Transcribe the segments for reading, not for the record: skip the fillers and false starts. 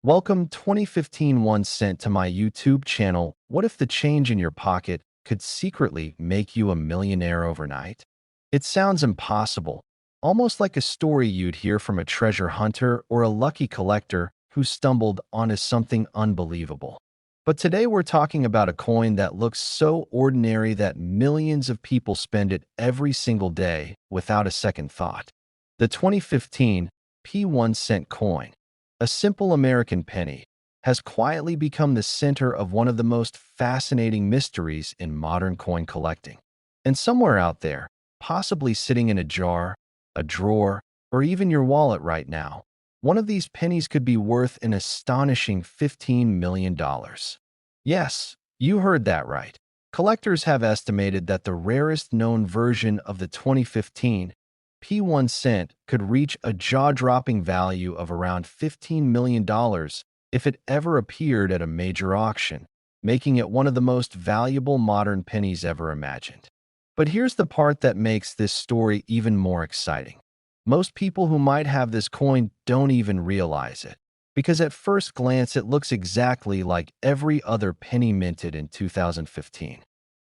Welcome 2015 1 cent to my YouTube channel. What if the change in your pocket could secretly make you a millionaire overnight? It sounds impossible, almost like a story you'd hear from a treasure hunter or a lucky collector who stumbled onto something unbelievable. But today we're talking about a coin that looks so ordinary that millions of people spend it every single day without a second thought. The 2015 P1 cent coin, a simple American penny, has quietly become the center of one of the most fascinating mysteries in modern coin collecting. And somewhere out there, possibly sitting in a jar, a drawer, or even your wallet right now, one of these pennies could be worth an astonishing $15 million. Yes, you heard that right. Collectors have estimated that the rarest known version of the 2015 P1 cent could reach a jaw-dropping value of around $15 million if it ever appeared at a major auction, making it one of the most valuable modern pennies ever imagined. But here's the part that makes this story even more exciting. Most people who might have this coin don't even realize it, because at first glance it looks exactly like every other penny minted in 2015.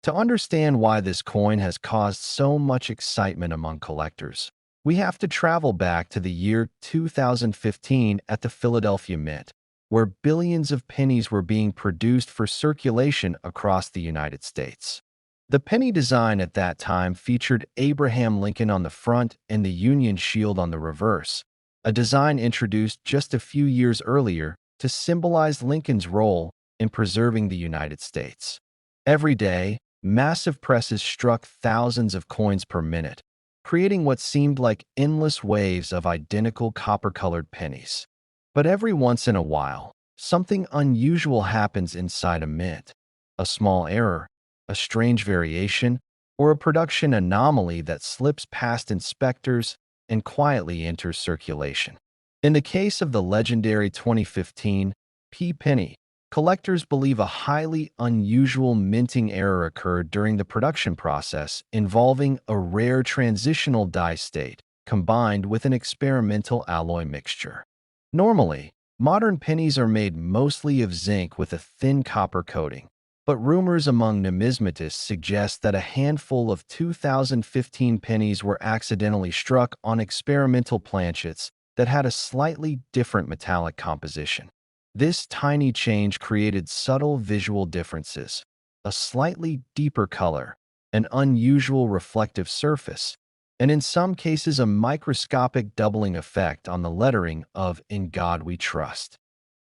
To understand why this coin has caused so much excitement among collectors, we have to travel back to the year 2015 at the Philadelphia Mint, where billions of pennies were being produced for circulation across the United States. The penny design at that time featured Abraham Lincoln on the front and the Union Shield on the reverse, a design introduced just a few years earlier to symbolize Lincoln's role in preserving the United States. Every day, massive presses struck thousands of coins per minute, creating what seemed like endless waves of identical copper-colored pennies. But every once in a while, something unusual happens inside a mint. A small error, a strange variation, or a production anomaly that slips past inspectors and quietly enters circulation. In the case of the legendary 2015 P penny, collectors believe a highly unusual minting error occurred during the production process involving a rare transitional dye state combined with an experimental alloy mixture. Normally, modern pennies are made mostly of zinc with a thin copper coating, but rumors among numismatists suggest that a handful of 2015 pennies were accidentally struck on experimental planchets that had a slightly different metallic composition. This tiny change created subtle visual differences, a slightly deeper color, an unusual reflective surface, and in some cases a microscopic doubling effect on the lettering of "In God We Trust."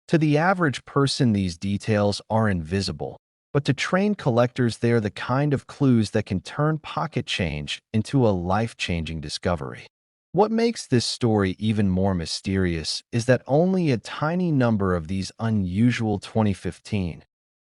To the average person, these details are invisible, but to trained collectors, they're the kind of clues that can turn pocket change into a life-changing discovery. What makes this story even more mysterious is that only a tiny number of these unusual 2015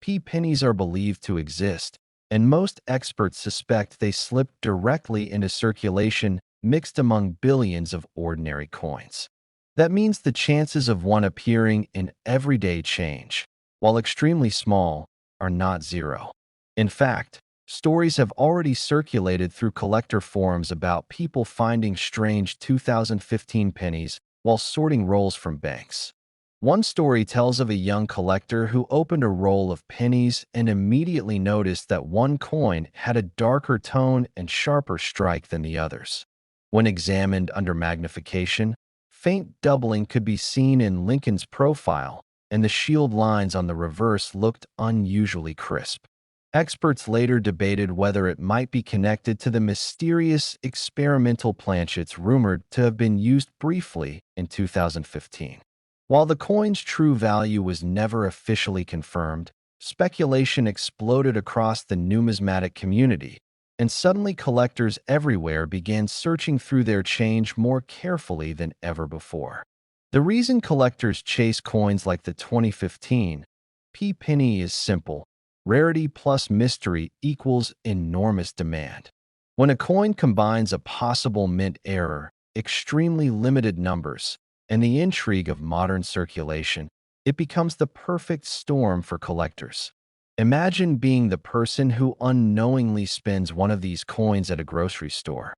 P pennies are believed to exist, and most experts suspect they slipped directly into circulation mixed among billions of ordinary coins. That means the chances of one appearing in everyday change, while extremely small, are not zero. In fact, stories have already circulated through collector forums about people finding strange 2015 pennies while sorting rolls from banks. One story tells of a young collector who opened a roll of pennies and immediately noticed that one coin had a darker tone and sharper strike than the others. When examined under magnification, faint doubling could be seen in Lincoln's profile, and the shield lines on the reverse looked unusually crisp. Experts later debated whether it might be connected to the mysterious experimental planchets rumored to have been used briefly in 2015. While the coin's true value was never officially confirmed, speculation exploded across the numismatic community, and suddenly collectors everywhere began searching through their change more carefully than ever before. The reason collectors chase coins like the 2015 P penny is simple. Rarity plus mystery equals enormous demand. When a coin combines a possible mint error, extremely limited numbers, and the intrigue of modern circulation, it becomes the perfect storm for collectors. Imagine being the person who unknowingly spends one of these coins at a grocery store,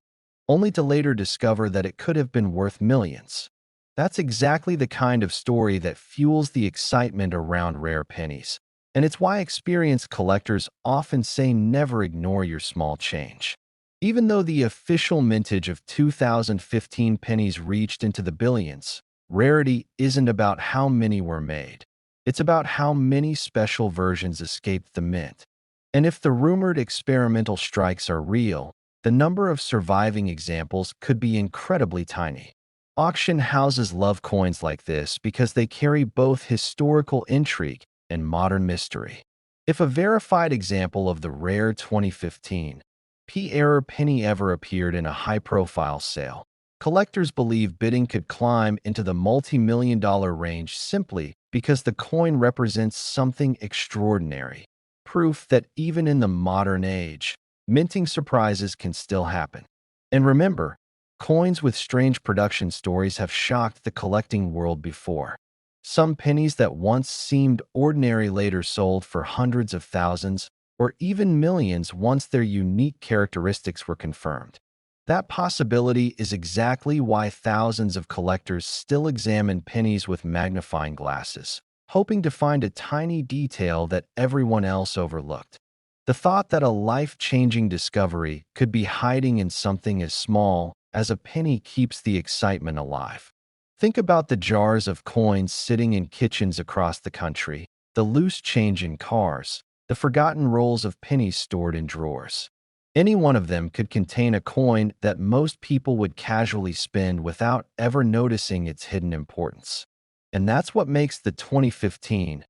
only to later discover that it could have been worth millions. That's exactly the kind of story that fuels the excitement around rare pennies. And it's why experienced collectors often say never ignore your small change. Even though the official mintage of 2015 pennies reached into the billions, rarity isn't about how many were made. It's about how many special versions escaped the mint. And if the rumored experimental strikes are real, the number of surviving examples could be incredibly tiny. Auction houses love coins like this because they carry both historical intrigue and modern mystery. If a verified example of the rare 2015 P-error penny ever appeared in a high-profile sale, collectors believe bidding could climb into the multi-million-dollar range simply because the coin represents something extraordinary. Proof that even in the modern age, minting surprises can still happen. And remember, coins with strange production stories have shocked the collecting world before. Some pennies that once seemed ordinary later sold for hundreds of thousands or even millions once their unique characteristics were confirmed. That possibility is exactly why thousands of collectors still examine pennies with magnifying glasses, hoping to find a tiny detail that everyone else overlooked. The thought that a life-changing discovery could be hiding in something as small as a penny keeps the excitement alive. Think about the jars of coins sitting in kitchens across the country, the loose change in cars, the forgotten rolls of pennies stored in drawers. Any one of them could contain a coin that most people would casually spend without ever noticing its hidden importance. And that's what makes the 2015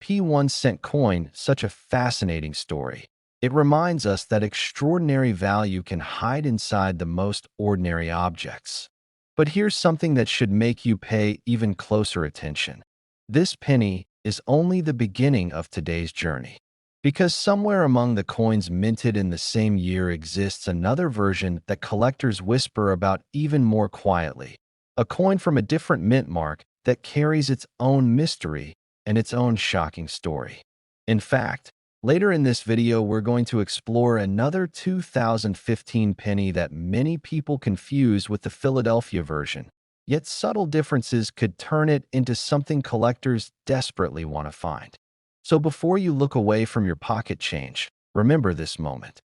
P1 cent coin such a fascinating story. It reminds us that extraordinary value can hide inside the most ordinary objects. But here's something that should make you pay even closer attention. This penny is only the beginning of today's journey. Because somewhere among the coins minted in the same year exists another version that collectors whisper about even more quietly. A coin from a different mint mark that carries its own mystery and its own shocking story. In fact, later in this video, we're going to explore another 2015 penny that many people confuse with the Philadelphia version. Yet subtle differences could turn it into something collectors desperately want to find. So before you look away from your pocket change, remember this moment.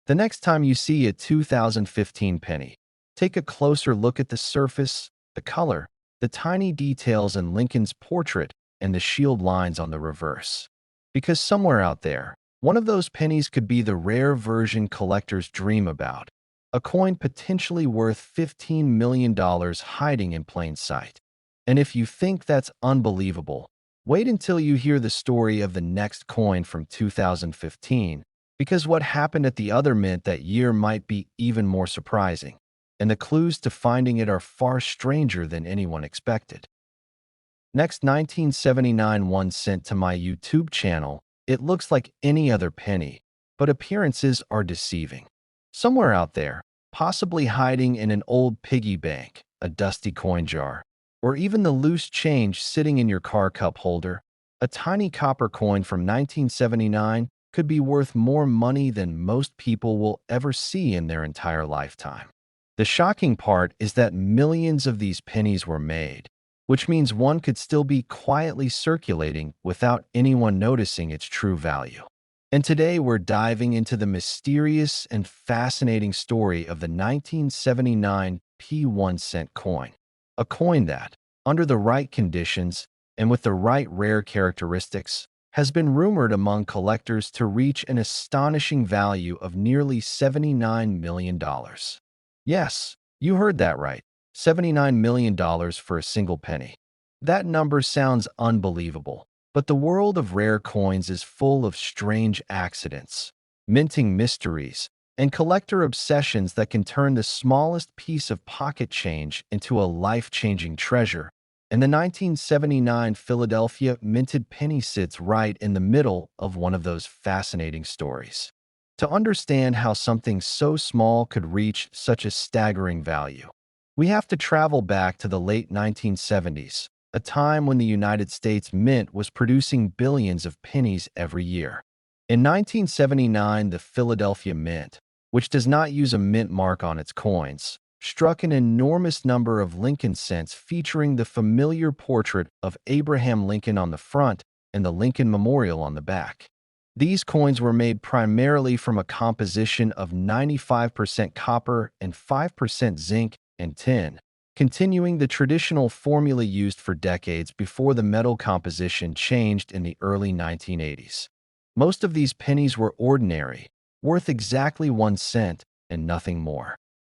The next time you see a 2015 penny, take a closer look at the surface, the color, the tiny details in Lincoln's portrait, and the shield lines on the reverse. Because somewhere out there, one of those pennies could be the rare version collectors dream about, a coin potentially worth $15 million hiding in plain sight. And if you think that's unbelievable, wait until you hear the story of the next coin from 2015, because what happened at the other mint that year might be even more surprising, and the clues to finding it are far stranger than anyone expected. Next, 1979 1 cent to my YouTube channel. It looks like any other penny, but appearances are deceiving. Somewhere out there, possibly hiding in an old piggy bank, a dusty coin jar, or even the loose change sitting in your car cup holder, a tiny copper coin from 1979 could be worth more money than most people will ever see in their entire lifetime. The shocking part is that millions of these pennies were made, which means one could still be quietly circulating without anyone noticing its true value. And today we're diving into the mysterious and fascinating story of the 1979 P1 cent coin. A coin that, under the right conditions and with the right rare characteristics, has been rumored among collectors to reach an astonishing value of nearly $79 million. Yes, you heard that right. $79 million for a single penny. That number sounds unbelievable, but the world of rare coins is full of strange accidents, minting mysteries, and collector obsessions that can turn the smallest piece of pocket change into a life-changing treasure. And the 1979 Philadelphia minted penny sits right in the middle of one of those fascinating stories. To understand how something so small could reach such a staggering value, we have to travel back to the late 1970s, a time when the United States Mint was producing billions of pennies every year. In 1979, the Philadelphia Mint, which does not use a mint mark on its coins, struck an enormous number of Lincoln cents featuring the familiar portrait of Abraham Lincoln on the front and the Lincoln Memorial on the back. These coins were made primarily from a composition of 95% copper and 5% zinc and tin, continuing the traditional formula used for decades before the metal composition changed in the early 1980s. Most of these pennies were ordinary, worth exactly 1 cent and nothing more.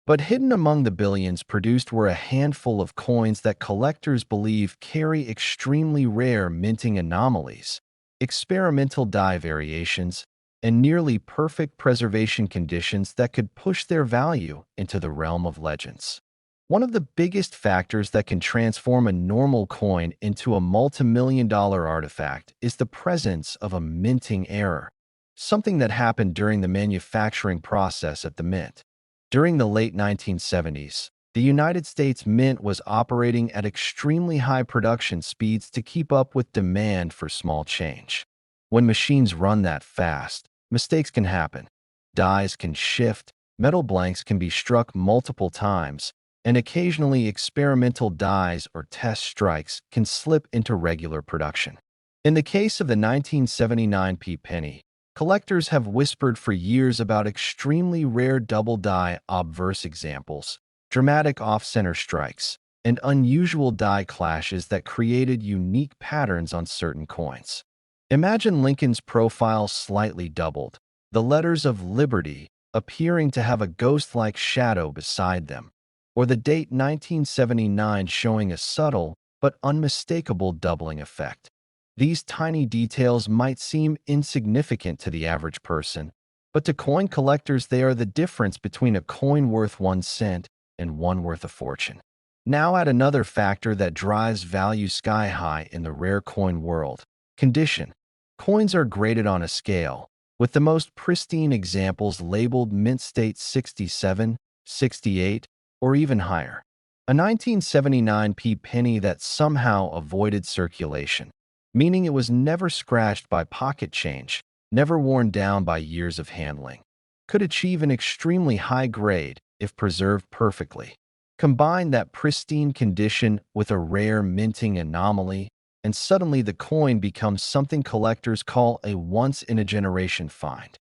But hidden among the billions produced were a handful of coins that collectors believe carry extremely rare minting anomalies, experimental die variations, and nearly perfect preservation conditions that could push their value into the realm of legends. One of the biggest factors that can transform a normal coin into a multimillion-dollar artifact is the presence of a minting error, something that happened during the manufacturing process at the mint. During the late 1970s, the United States Mint was operating at extremely high production speeds to keep up with demand for small change. When machines run that fast, mistakes can happen. Dies can shift, metal blanks can be struck multiple times, and occasionally experimental dies or test strikes can slip into regular production. In the case of the 1979 penny, collectors have whispered for years about extremely rare double-die obverse examples, dramatic off-center strikes, and unusual die clashes that created unique patterns on certain coins. Imagine Lincoln's profile slightly doubled, the letters of Liberty appearing to have a ghost-like shadow beside them, or the date 1979 showing a subtle but unmistakable doubling effect. These tiny details might seem insignificant to the average person, but to coin collectors they are the difference between a coin worth 1 cent and one worth a fortune. Now add another factor that drives value sky high in the rare coin world: condition. Coins are graded on a scale, with the most pristine examples labeled mint state 67, 68, or even higher. A 1979 penny that somehow avoided circulation, meaning it was never scratched by pocket change, never worn down by years of handling, could achieve an extremely high grade if preserved perfectly. Combine that pristine condition with a rare minting anomaly, and suddenly the coin becomes something collectors call a once-in-a-generation find.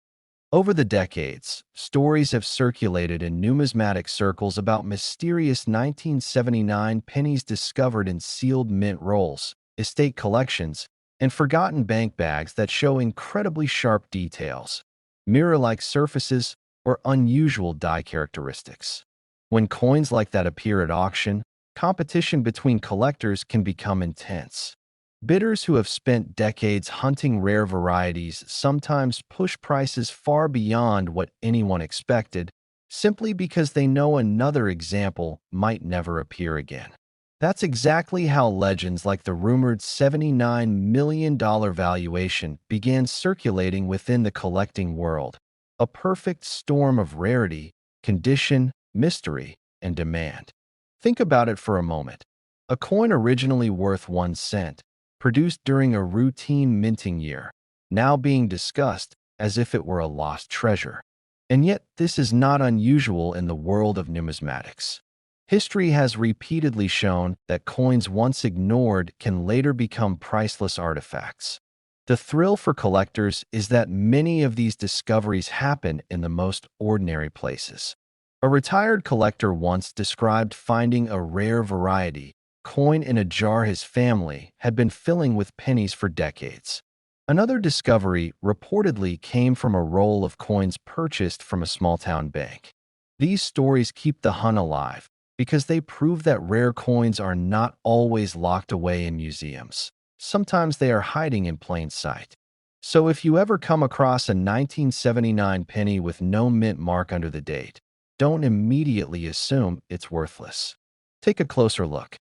Over the decades, stories have circulated in numismatic circles about mysterious 1979 pennies discovered in sealed mint rolls, estate collections, and forgotten bank bags that show incredibly sharp details, mirror-like surfaces, or unusual die characteristics. When coins like that appear at auction, competition between collectors can become intense. Bidders who have spent decades hunting rare varieties sometimes push prices far beyond what anyone expected, simply because they know another example might never appear again. That's exactly how legends like the rumored $79 million valuation began circulating within the collecting world, a perfect storm of rarity, condition, mystery, and demand. Think about it for a moment. A coin originally worth 1 cent, produced during a routine minting year, now being discussed as if it were a lost treasure. And yet, this is not unusual in the world of numismatics. History has repeatedly shown that coins once ignored can later become priceless artifacts. The thrill for collectors is that many of these discoveries happen in the most ordinary places. A retired collector once described finding a rare variety coin in a jar his family had been filling with pennies for decades. Another discovery reportedly came from a roll of coins purchased from a small-town bank. These stories keep the hunt alive because they prove that rare coins are not always locked away in museums. Sometimes they are hiding in plain sight. So if you ever come across a 1979 penny with no mint mark under the date, don't immediately assume it's worthless. Take a closer look.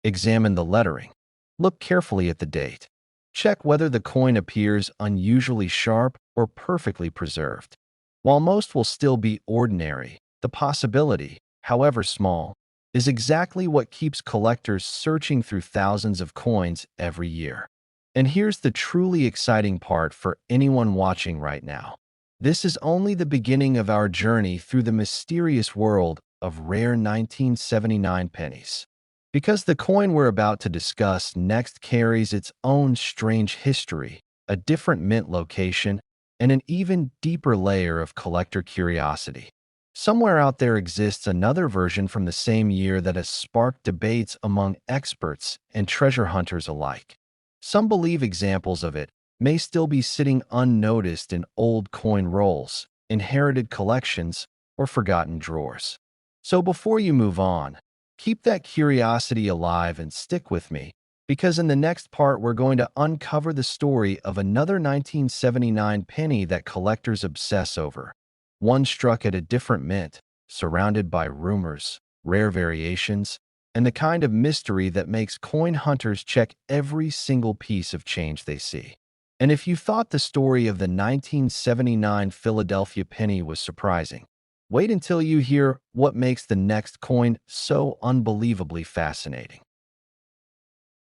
Examine the lettering. Look carefully at the date. Check whether the coin appears unusually sharp or perfectly preserved. While most will still be ordinary, the possibility, however small, is exactly what keeps collectors searching through thousands of coins every year. And here's the truly exciting part for anyone watching right now. This is only the beginning of our journey through the mysterious world of rare 1979 pennies. Because the coin we're about to discuss next carries its own strange history, a different mint location, and an even deeper layer of collector curiosity. Somewhere out there exists another version from the same year that has sparked debates among experts and treasure hunters alike. Some believe examples of it may still be sitting unnoticed in old coin rolls, inherited collections, or forgotten drawers. So before you move on, keep that curiosity alive and stick with me, because in the next part we're going to uncover the story of another 1979 penny that collectors obsess over. One struck at a different mint, surrounded by rumors, rare variations, and the kind of mystery that makes coin hunters check every single piece of change they see. And if you thought the story of the 1979 Philadelphia penny was surprising, wait until you hear what makes the next coin so unbelievably fascinating.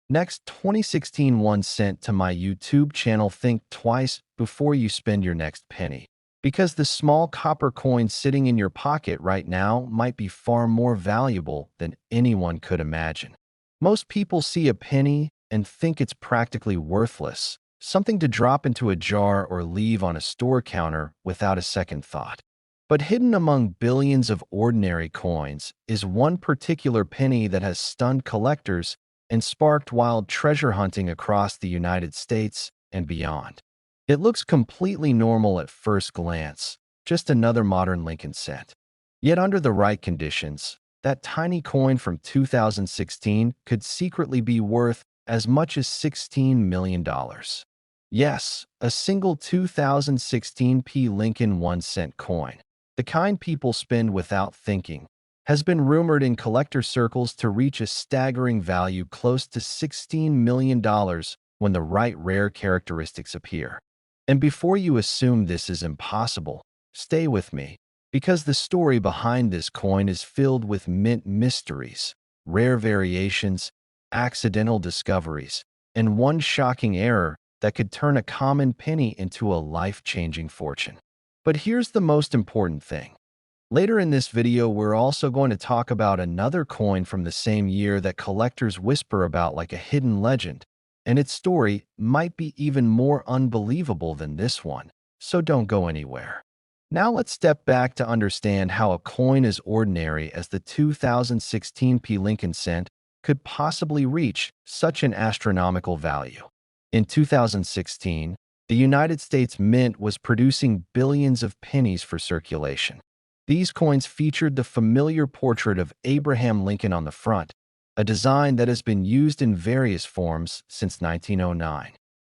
Next, 2016 1 cent to my YouTube channel. Think twice before you spend your next penny, because the small copper coin sitting in your pocket right now might be far more valuable than anyone could imagine. Most people see a penny and think it's practically worthless, something to drop into a jar or leave on a store counter without a second thought. But hidden among billions of ordinary coins is one particular penny that has stunned collectors and sparked wild treasure hunting across the United States and beyond. It looks completely normal at first glance, just another modern Lincoln cent. Yet under the right conditions, that tiny coin from 2016 could secretly be worth as much as $16 million. Yes, a single 2016 Lincoln 1 cent coin, the kind people spend without thinking, has been rumored in collector circles to reach a staggering value close to $16 million when the right rare characteristics appear. And before you assume this is impossible, stay with me, because the story behind this coin is filled with mint mysteries, rare variations, accidental discoveries, and one shocking error that could turn a common penny into a life-changing fortune. But here's the most important thing. Later in this video, we're also going to talk about another coin from the same year that collectors whisper about like a hidden legend, and its story might be even more unbelievable than this one, so don't go anywhere. Now let's step back to understand how a coin as ordinary as the 2016 Lincoln cent could possibly reach such an astronomical value. In 2016, the United States Mint was producing billions of pennies for circulation. These coins featured the familiar portrait of Abraham Lincoln on the front, a design that has been used in various forms since 1909.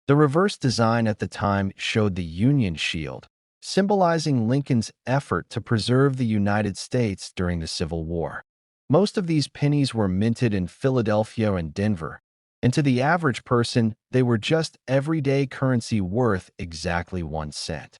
The reverse design at the time showed the Union Shield, symbolizing Lincoln's effort to preserve the United States during the Civil War. Most of these pennies were minted in Philadelphia and Denver, and to the average person, they were just everyday currency worth exactly 1 cent.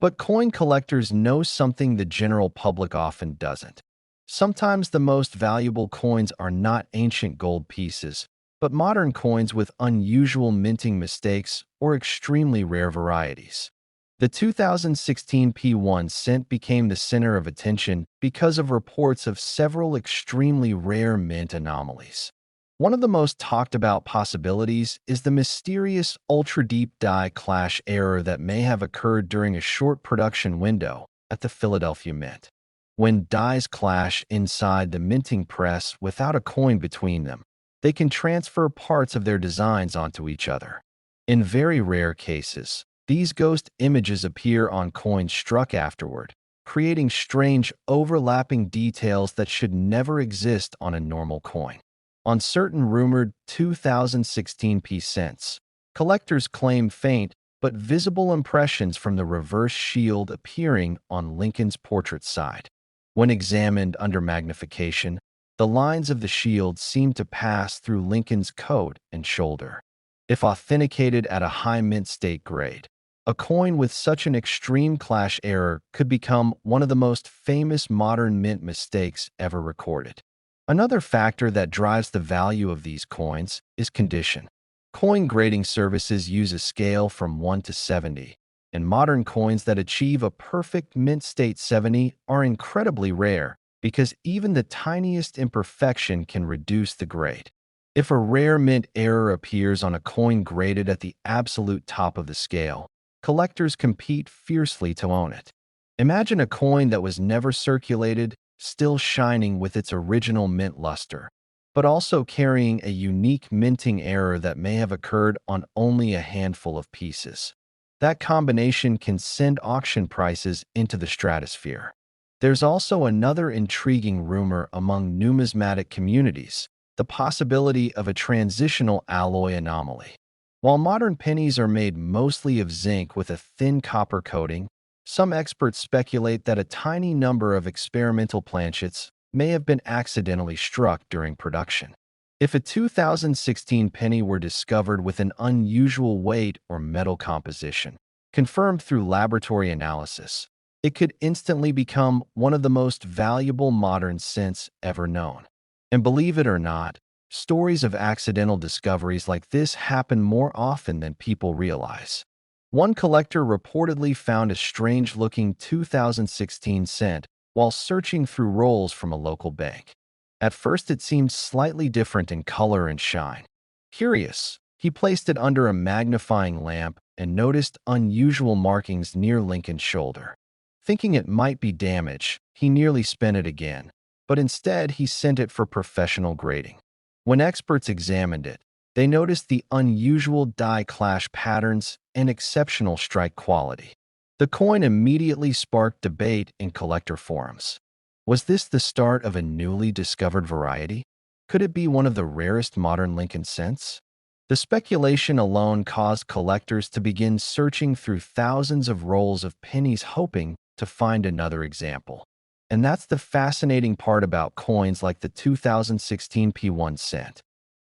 But coin collectors know something the general public often doesn't. Sometimes the most valuable coins are not ancient gold pieces, but modern coins with unusual minting mistakes or extremely rare varieties. The 2016 1 cent became the center of attention because of reports of several extremely rare mint anomalies. One of the most talked about possibilities is the mysterious ultra-deep die clash error that may have occurred during a short production window at the Philadelphia Mint. When dies clash inside the minting press without a coin between them, they can transfer parts of their designs onto each other. In very rare cases, these ghost images appear on coins struck afterward, creating strange overlapping details that should never exist on a normal coin. On certain rumored 2016 cents, collectors claim faint but visible impressions from the reverse shield appearing on Lincoln's portrait side. When examined under magnification, the lines of the shield seem to pass through Lincoln's coat and shoulder. If authenticated at a high mint state grade, a coin with such an extreme clash error could become one of the most famous modern mint mistakes ever recorded. Another factor that drives the value of these coins is condition. Coin grading services use a scale from 1 to 70, and modern coins that achieve a perfect mint state 70 are incredibly rare because even the tiniest imperfection can reduce the grade. If a rare mint error appears on a coin graded at the absolute top of the scale, collectors compete fiercely to own it. Imagine a coin that was never circulated, still shining with its original mint luster, but also carrying a unique minting error that may have occurred on only a handful of pieces. That combination can send auction prices into the stratosphere. There's also another intriguing rumor among numismatic communities: the possibility of a transitional alloy anomaly. While modern pennies are made mostly of zinc with a thin copper coating, some experts speculate that a tiny number of experimental planchets may have been accidentally struck during production. If a 2016 penny were discovered with an unusual weight or metal composition, confirmed through laboratory analysis, it could instantly become one of the most valuable modern cents ever known. And believe it or not, stories of accidental discoveries like this happen more often than people realize. One collector reportedly found a strange-looking 2016 cent while searching through rolls from a local bank. At first, it seemed slightly different in color and shine. Curious, he placed it under a magnifying lamp and noticed unusual markings near Lincoln's shoulder. Thinking it might be damage, he nearly spent it again, but instead he sent it for professional grading. When experts examined it, they noticed the unusual die clash patterns and exceptional strike quality. The coin immediately sparked debate in collector forums. Was this the start of a newly discovered variety? Could it be one of the rarest modern Lincoln cents? The speculation alone caused collectors to begin searching through thousands of rolls of pennies hoping to find another example. And that's the fascinating part about coins like the 2016 P1 cent.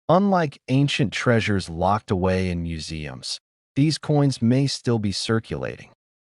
Unlike ancient treasures locked away in museums, these coins may still be circulating.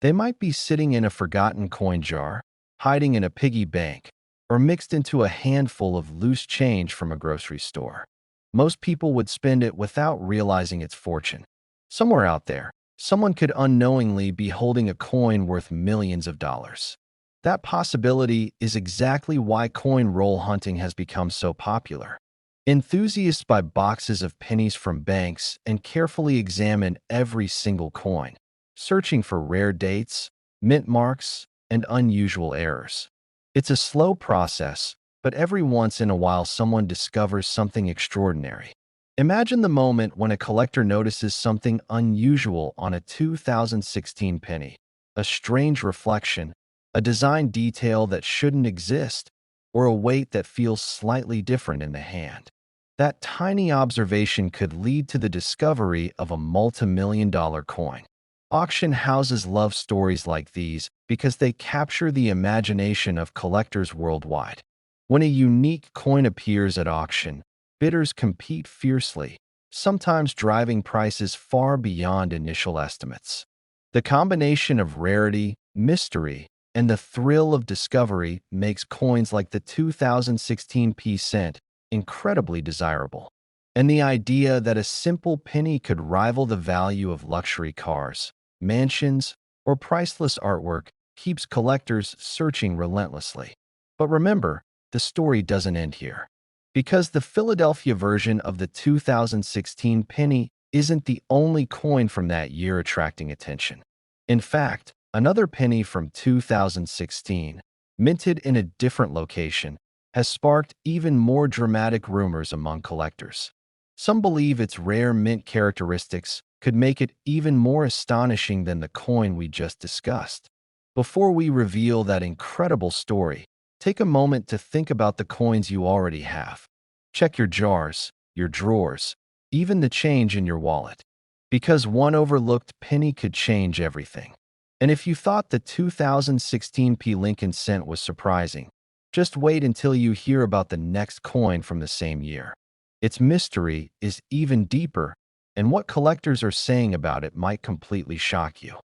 They might be sitting in a forgotten coin jar, hiding in a piggy bank, or mixed into a handful of loose change from a grocery store. Most people would spend it without realizing its fortune. Somewhere out there, someone could unknowingly be holding a coin worth millions of dollars. That possibility is exactly why coin roll hunting has become so popular. Enthusiasts buy boxes of pennies from banks and carefully examine every single coin, searching for rare dates, mint marks, and unusual errors. It's a slow process, but every once in a while someone discovers something extraordinary. Imagine the moment when a collector notices something unusual on a 2016 penny: a strange reflection, a design detail that shouldn't exist, or a weight that feels slightly different in the hand. That tiny observation could lead to the discovery of a multi-million-dollar coin. Auction houses love stories like these because they capture the imagination of collectors worldwide. When a unique coin appears at auction, bidders compete fiercely, sometimes driving prices far beyond initial estimates. The combination of rarity, mystery, and the thrill of discovery makes coins like the 2016 P cent incredibly desirable. And the idea that a simple penny could rival the value of luxury cars, mansions, or priceless artwork keeps collectors searching relentlessly. But remember, the story doesn't end here. Because the Philadelphia version of the 2016 penny isn't the only coin from that year attracting attention. In fact, another penny from 2016, minted in a different location, has sparked even more dramatic rumors among collectors. Some believe its rare mint characteristics could make it even more astonishing than the coin we just discussed. Before we reveal that incredible story, take a moment to think about the coins you already have. Check your jars, your drawers, even the change in your wallet. Because one overlooked penny could change everything. And if you thought the 2016 P Lincoln cent was surprising, just wait until you hear about the next coin from the same year. Its mystery is even deeper, and what collectors are saying about it might completely shock you.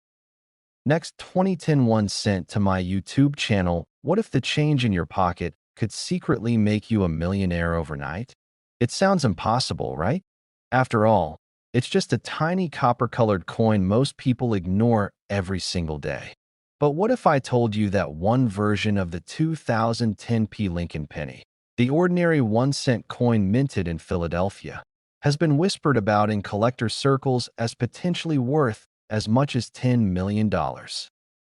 Next, 2010 1 cent to my YouTube channel. What if the change in your pocket could secretly make you a millionaire overnight? It sounds impossible, right? After all, it's just a tiny copper-colored coin most people ignore every single day. But what if I told you that one version of the 2010p Lincoln penny, the ordinary 1-cent coin minted in Philadelphia, has been whispered about in collector circles as potentially worth as much as $10 million?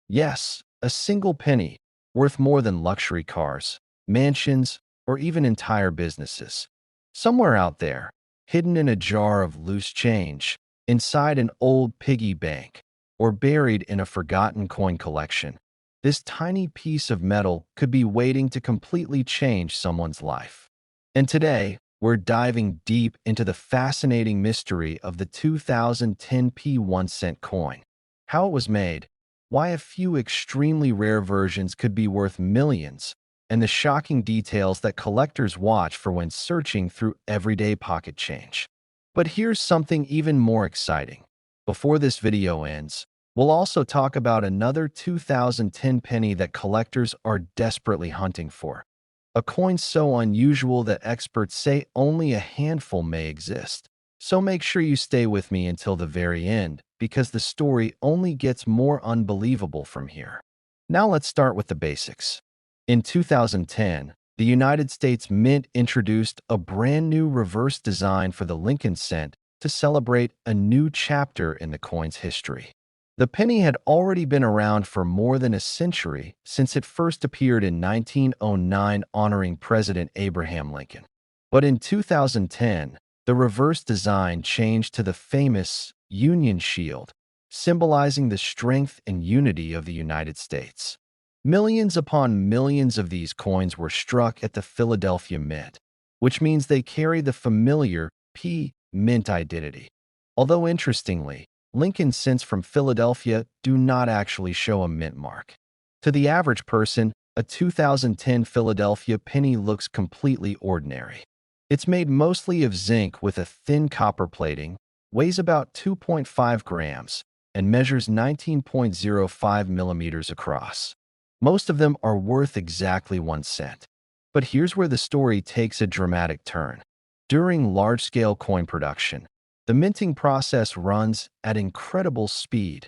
Yes, a single penny, worth more than luxury cars, mansions, or even entire businesses. Somewhere out there, hidden in a jar of loose change, inside an old piggy bank, or buried in a forgotten coin collection, this tiny piece of metal could be waiting to completely change someone's life. And today, we're diving deep into the fascinating mystery of the 2010p 1-cent coin, how it was made, why a few extremely rare versions could be worth millions, and the shocking details that collectors watch for when searching through everyday pocket change. But here's something even more exciting. Before this video ends, we'll also talk about another 2010 penny that collectors are desperately hunting for. A coin so unusual that experts say only a handful may exist. So make sure you stay with me until the very end, because the story only gets more unbelievable from here. Now let's start with the basics. In 2010, the United States Mint introduced a brand new reverse design for the Lincoln cent to celebrate a new chapter in the coin's history. The penny had already been around for more than a century since it first appeared in 1909 honoring President Abraham Lincoln. But in 2010, the reverse design changed to the famous Union Shield, symbolizing the strength and unity of the United States. Millions upon millions of these coins were struck at the Philadelphia Mint, which means they carry the familiar P Mint identity. Although interestingly, Lincoln cents from Philadelphia do not actually show a mint mark. To the average person, a 2010 Philadelphia penny looks completely ordinary. It's made mostly of zinc with a thin copper plating, weighs about 2.5 grams, and measures 19.05 millimeters across. Most of them are worth exactly 1 cent. But here's where the story takes a dramatic turn. During large-scale coin production, the minting process runs at incredible speed,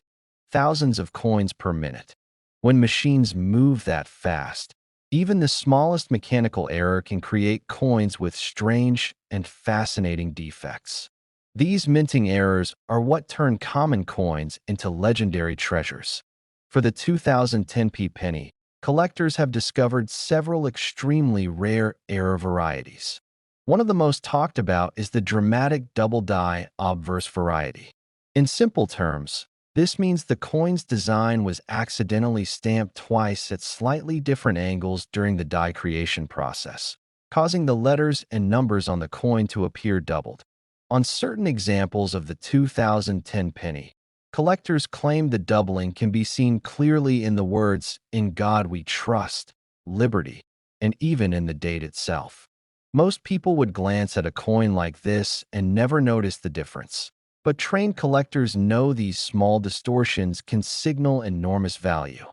thousands of coins per minute. When machines move that fast, even the smallest mechanical error can create coins with strange and fascinating defects. These minting errors are what turn common coins into legendary treasures. For the 2010p penny, collectors have discovered several extremely rare error varieties. One of the most talked about is the dramatic double-die obverse variety. In simple terms, this means the coin's design was accidentally stamped twice at slightly different angles during the die creation process, causing the letters and numbers on the coin to appear doubled. On certain examples of the 2010 penny, collectors claim the doubling can be seen clearly in the words, "In God We Trust," "Liberty," and even in the date itself. Most people would glance at a coin like this and never notice the difference. But trained collectors know these small distortions can signal enormous value.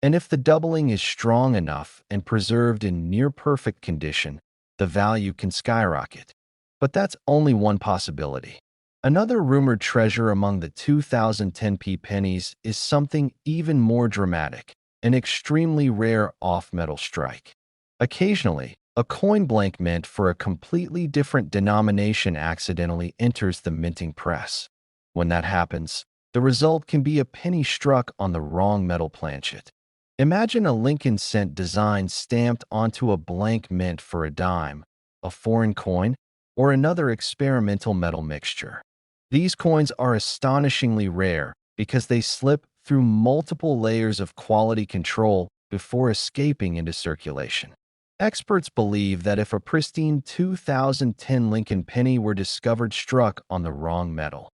And if the doubling is strong enough and preserved in near-perfect condition, the value can skyrocket. But that's only one possibility. Another rumored treasure among the 2010p pennies is something even more dramatic, an extremely rare off-metal strike. Occasionally, a coin blank mint for a completely different denomination accidentally enters the minting press. When that happens, the result can be a penny struck on the wrong metal planchet. Imagine a Lincoln cent design stamped onto a blank mint for a dime, a foreign coin, or another experimental metal mixture. These coins are astonishingly rare because they slip through multiple layers of quality control before escaping into circulation. Experts believe that if a pristine 2010 Lincoln penny were discovered struck on the wrong metal,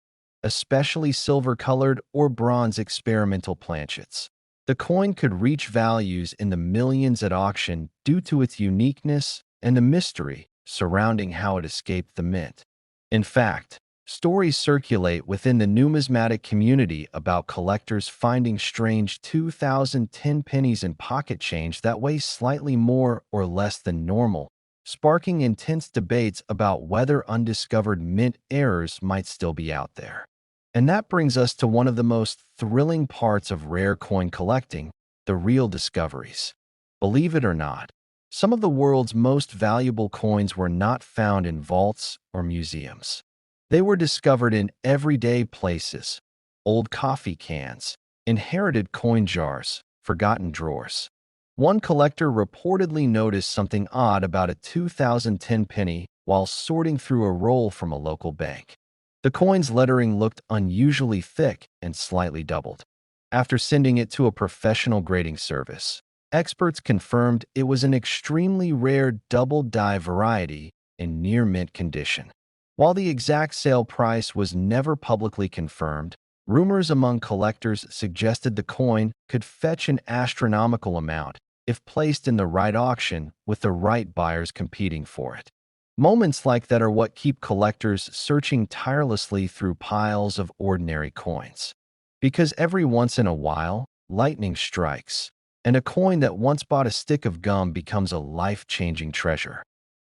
especially silver-colored or bronze experimental planchets, the coin could reach values in the millions at auction due to its uniqueness and the mystery surrounding how it escaped the mint. In fact, stories circulate within the numismatic community about collectors finding strange 2010 pennies in pocket change that weigh slightly more or less than normal, sparking intense debates about whether undiscovered mint errors might still be out there. And that brings us to one of the most thrilling parts of rare coin collecting, the real discoveries. Believe it or not, some of the world's most valuable coins were not found in vaults or museums. They were discovered in everyday places: old coffee cans, inherited coin jars, forgotten drawers. One collector reportedly noticed something odd about a 2010 penny while sorting through a roll from a local bank. The coin's lettering looked unusually thick and slightly doubled. After sending it to a professional grading service, experts confirmed it was an extremely rare double-die variety in near-mint condition. While the exact sale price was never publicly confirmed, rumors among collectors suggested the coin could fetch an astronomical amount if placed in the right auction with the right buyers competing for it. Moments like that are what keep collectors searching tirelessly through piles of ordinary coins. Because every once in a while, lightning strikes, and a coin that once bought a stick of gum becomes a life-changing treasure.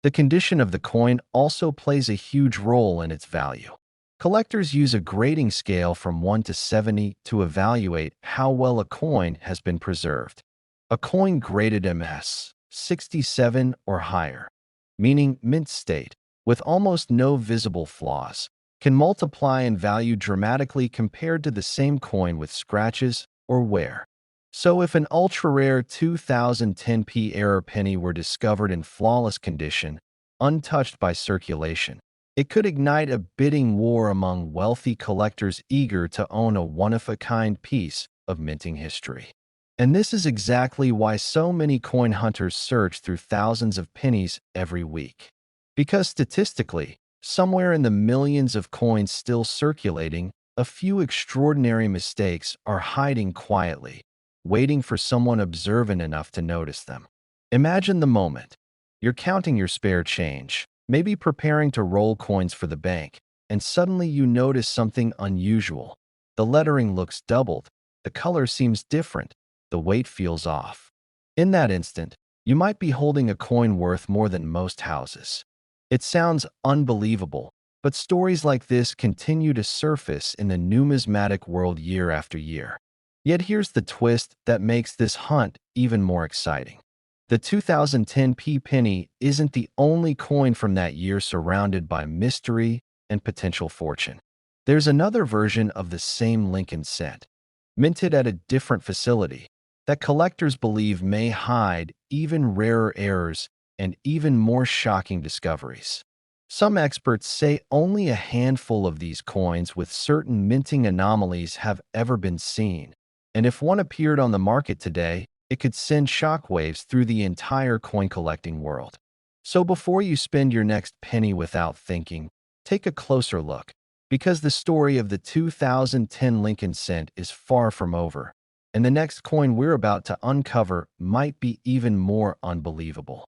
The condition of the coin also plays a huge role in its value. Collectors use a grading scale from 1 to 70 to evaluate how well a coin has been preserved. A coin graded MS 67 or higher, meaning mint state, with almost no visible flaws, can multiply in value dramatically compared to the same coin with scratches or wear. So if an ultra-rare 2010p error penny were discovered in flawless condition, untouched by circulation, it could ignite a bidding war among wealthy collectors eager to own a one-of-a-kind piece of minting history. And this is exactly why so many coin hunters search through thousands of pennies every week. Because statistically, somewhere in the millions of coins still circulating, a few extraordinary mistakes are hiding quietly, waiting for someone observant enough to notice them. Imagine the moment. You're counting your spare change, maybe preparing to roll coins for the bank, and suddenly you notice something unusual. The lettering looks doubled, the color seems different, the weight feels off. In that instant, you might be holding a coin worth more than most houses. It sounds unbelievable, but stories like this continue to surface in the numismatic world year after year. Yet here's the twist that makes this hunt even more exciting. The 2010p penny isn't the only coin from that year surrounded by mystery and potential fortune. There's another version of the same Lincoln cent, minted at a different facility, that collectors believe may hide even rarer errors and even more shocking discoveries. Some experts say only a handful of these coins with certain minting anomalies have ever been seen, and if one appeared on the market today, it could send shockwaves through the entire coin collecting world. So before you spend your next penny without thinking, take a closer look, because the story of the 2010 Lincoln cent is far from over, and the next coin we're about to uncover might be even more unbelievable.